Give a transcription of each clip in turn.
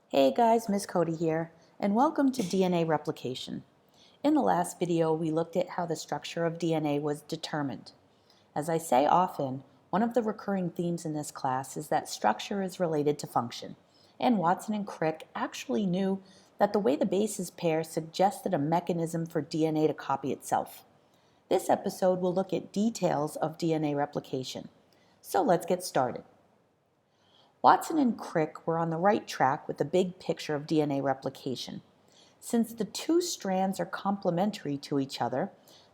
Hey guys, Miss Cote here, and welcome to DNA replication. In the last video, we looked at how the structure of DNA was determined. As I say often, one of the recurring themes in this class is that structure is related to function, and Watson and Crick actually knew that the way the bases pair suggested a mechanism for DNA to copy itself. This episode will look at details of DNA replication. So let's get started. Watson and Crick were on the right track with the big picture of DNA replication. Since the two strands are complementary to each other,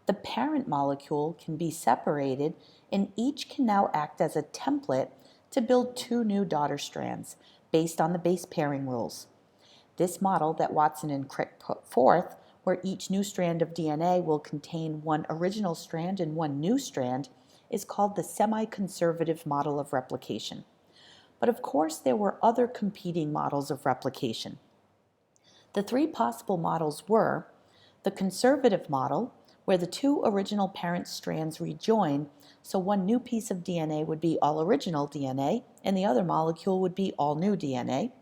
the parent molecule can be separated and each can now act as a template to build two new daughter strands based on the base pairing rules. This model that Watson and Crick put forth, where each new strand of DNA will contain one original strand and one new strand, is called the semi-conservative model of replication. But of course, there were other competing models of replication. The three possible models were the conservative model, where the two original parent strands rejoin, so one new piece of DNA would be all original DNA, and the other molecule would be all new DNA.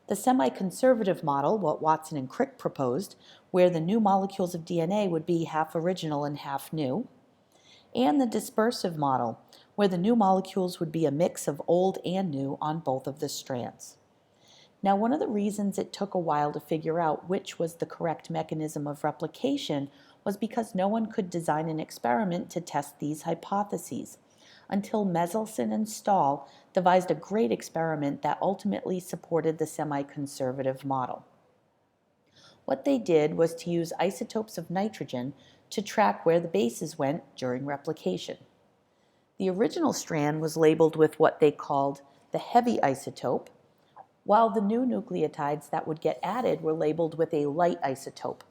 The semi-conservative model, what Watson and Crick proposed, where the new molecules of DNA would be half original and half new. And the dispersive model, where the new molecules would be a mix of old and new on both of the strands. Now, one of the reasons it took a while to figure out which was the correct mechanism of replication was because no one could design an experiment to test these hypotheses, until Meselson and Stahl devised a great experiment that ultimately supported the semi-conservative model. What they did was to use isotopes of nitrogen to track where the bases went during replication. The original strand was labeled with what they called the heavy isotope, while the new nucleotides that would get added were labeled with a light isotope.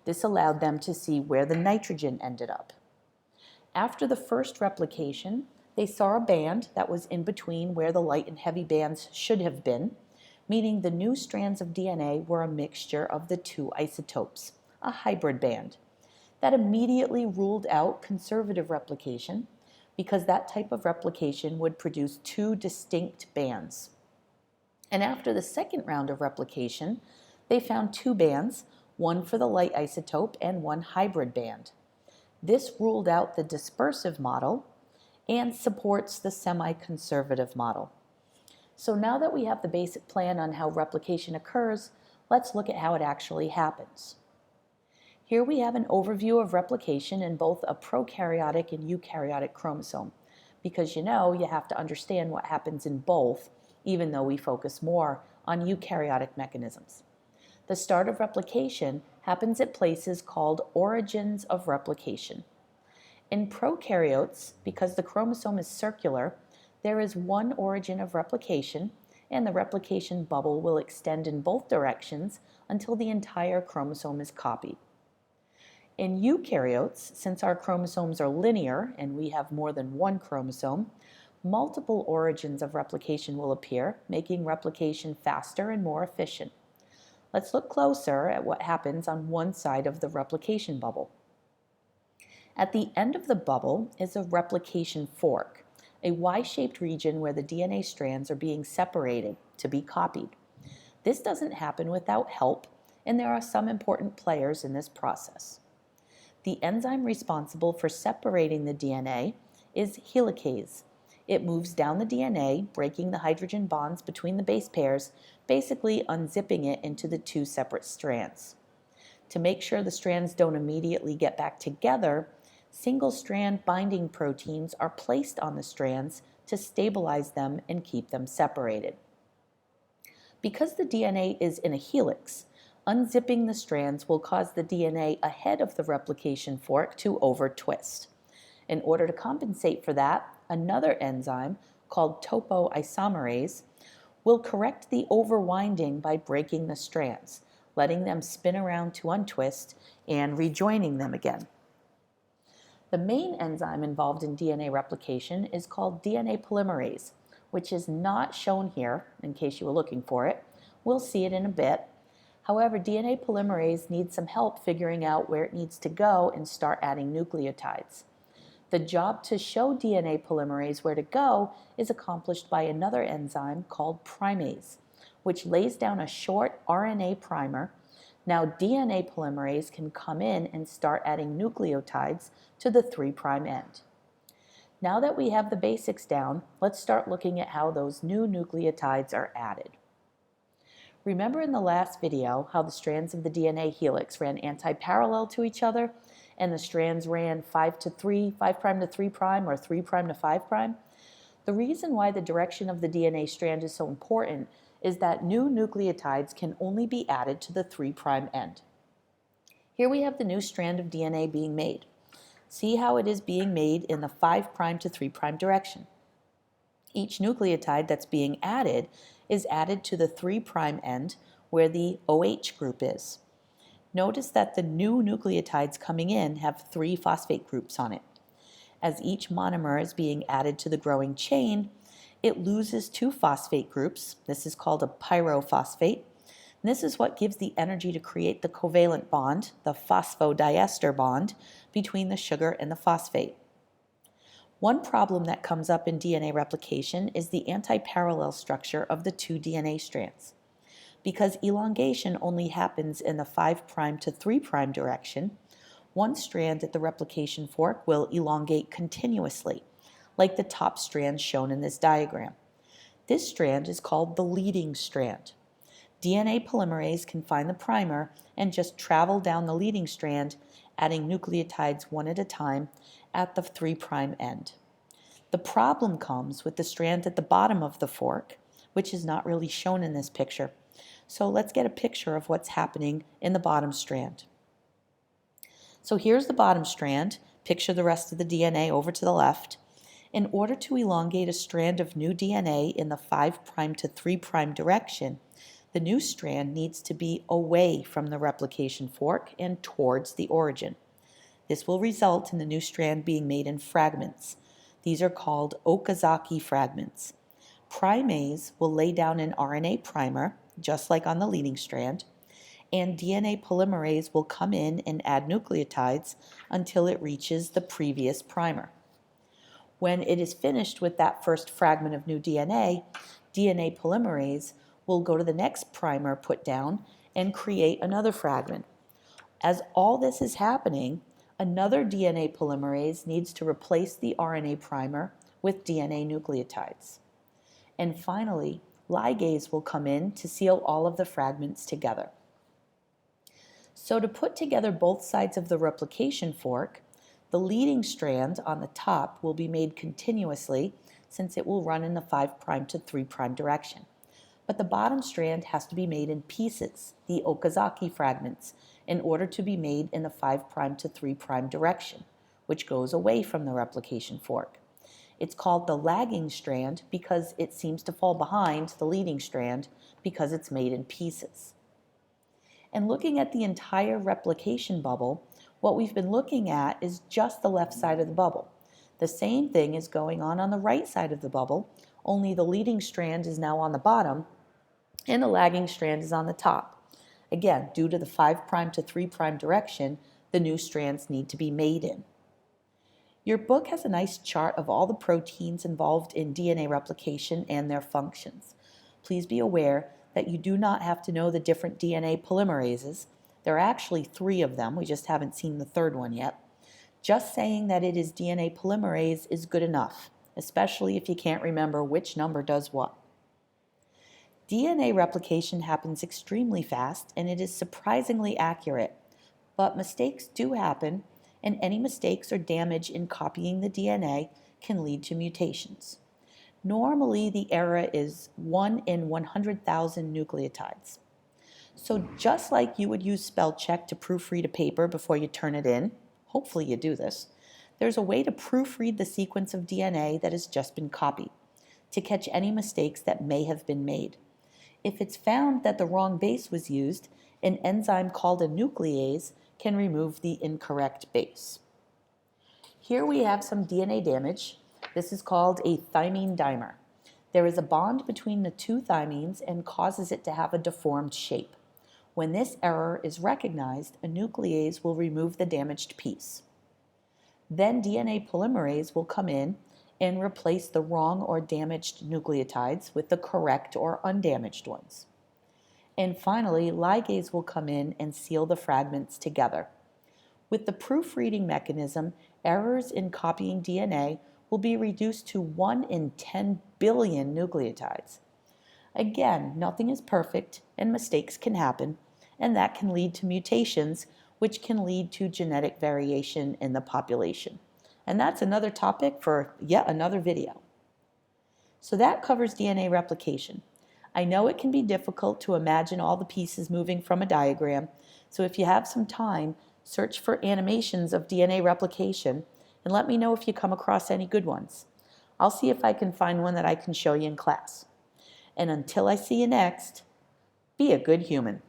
This allowed them to see where the nitrogen ended up. After the first replication, they saw a band that was in between where the light and heavy bands should have been, meaning the new strands of DNA were a mixture of the two isotopes, a hybrid band. That immediately ruled out conservative replication because that type of replication would produce two distinct bands. And after the second round of replication, they found two bands, one for the light isotope and one hybrid band. This ruled out the dispersive model and supports the semi-conservative model. So now that we have the basic plan on how replication occurs, let's look at how it actually happens. Here we have an overview of replication in both a prokaryotic and eukaryotic chromosome, because you have to understand what happens in both, even though we focus more on eukaryotic mechanisms. The start of replication happens at places called origins of replication. In prokaryotes, because the chromosome is circular, there is one origin of replication, and the replication bubble will extend in both directions until the entire chromosome is copied. In eukaryotes, since our chromosomes are linear and we have more than one chromosome, multiple origins of replication will appear, making replication faster and more efficient. Let's look closer at what happens on one side of the replication bubble. At the end of the bubble is a replication fork, a Y-shaped region where the DNA strands are being separated to be copied. This doesn't happen without help, and there are some important players in this process. The enzyme responsible for separating the DNA is helicase. It moves down the DNA, breaking the hydrogen bonds between the base pairs, basically unzipping it into the two separate strands. To make sure the strands don't immediately get back together, single-strand binding proteins are placed on the strands to stabilize them and keep them separated. Because the DNA is in a helix, unzipping the strands will cause the DNA ahead of the replication fork to over-twist. In order to compensate for that, another enzyme called topoisomerase will correct the overwinding by breaking the strands, letting them spin around to untwist and rejoining them again. The main enzyme involved in DNA replication is called DNA polymerase, which is not shown here in case you were looking for it. We'll see it in a bit. However, DNA polymerase needs some help figuring out where it needs to go and start adding nucleotides. The job to show DNA polymerase where to go is accomplished by another enzyme called primase, which lays down a short RNA primer. Now DNA polymerase can come in and start adding nucleotides to the 3' end. Now that we have the basics down, let's start looking at how those new nucleotides are added. Remember in the last video how the strands of the DNA helix ran anti-parallel to each other and the strands ran 5' to 3' or 3' to 5'? The reason why the direction of the DNA strand is so important is that new nucleotides can only be added to the 3' end. Here we have the new strand of DNA being made. See how it is being made in the 5' to 3' direction. Each nucleotide that's being added is added to the 3' end where the OH group is. Notice that the new nucleotides coming in have 3 phosphate groups on it. As each monomer is being added to the growing chain, it loses 2 phosphate groups. This is called a pyrophosphate. And this is what gives the energy to create the covalent bond, the phosphodiester bond, between the sugar and the phosphate. One problem that comes up in DNA replication is the anti-parallel structure of the 2 DNA strands. Because elongation only happens in the 5' to 3' direction, one strand at the replication fork will elongate continuously, like the top strand shown in this diagram. This strand is called the leading strand. DNA polymerase can find the primer and just travel down the leading strand, adding nucleotides one at a time at the 3' end. The problem comes with the strand at the bottom of the fork, which is not really shown in this picture. So let's get a picture of what's happening in the bottom strand. So here's the bottom strand. Picture the rest of the DNA over to the left. In order to elongate a strand of new DNA in the 5' to 3' direction, the new strand needs to be away from the replication fork and towards the origin. This will result in the new strand being made in fragments. These are called Okazaki fragments. Primase will lay down an RNA primer, just like on the leading strand, and DNA polymerase will come in and add nucleotides until it reaches the previous primer. When it is finished with that first fragment of new DNA, DNA polymerase will go to the next primer put down and create another fragment. As all this is happening, another DNA polymerase needs to replace the RNA primer with DNA nucleotides. And finally, ligase will come in to seal all of the fragments together. So to put together both sides of the replication fork, the leading strand on the top will be made continuously since it will run in the 5' to 3' direction. But the bottom strand has to be made in pieces, the Okazaki fragments, in order to be made in the 5' to 3' direction, which goes away from the replication fork. It's called the lagging strand because it seems to fall behind the leading strand because it's made in pieces. And looking at the entire replication bubble, what we've been looking at is just the left side of the bubble. The same thing is going on the right side of the bubble, only the leading strand is now on the bottom and the lagging strand is on the top. Again, due to the 5' to 3' direction, the new strands need to be made in. Your book has a nice chart of all the proteins involved in DNA replication and their functions. Please be aware that you do not have to know the different DNA polymerases. There are actually 3 of them, we just haven't seen the third one yet. Just saying that it is DNA polymerase is good enough, especially if you can't remember which number does what. DNA replication happens extremely fast and it is surprisingly accurate, but mistakes do happen, and any mistakes or damage in copying the DNA can lead to mutations. Normally, the error is 1 in 100,000 nucleotides. So just like you would use spell check to proofread a paper before you turn it in, hopefully you do this, there's a way to proofread the sequence of DNA that has just been copied to catch any mistakes that may have been made. If it's found that the wrong base was used, an enzyme called a nuclease can remove the incorrect base. Here we have some DNA damage. This is called a thymine dimer. There is a bond between the 2 thymines and causes it to have a deformed shape. When this error is recognized, a nuclease will remove the damaged piece. Then DNA polymerase will come in and replace the wrong or damaged nucleotides with the correct or undamaged ones. And finally, ligase will come in and seal the fragments together. With the proofreading mechanism, errors in copying DNA will be reduced to 1 in 10 billion nucleotides. Again, nothing is perfect and mistakes can happen, and that can lead to mutations, which can lead to genetic variation in the population. And that's another topic for yet another video. So that covers DNA replication. I know it can be difficult to imagine all the pieces moving from a diagram, so if you have some time, search for animations of DNA replication and let me know if you come across any good ones. I'll see if I can find one that I can show you in class. And until I see you next, be a good human.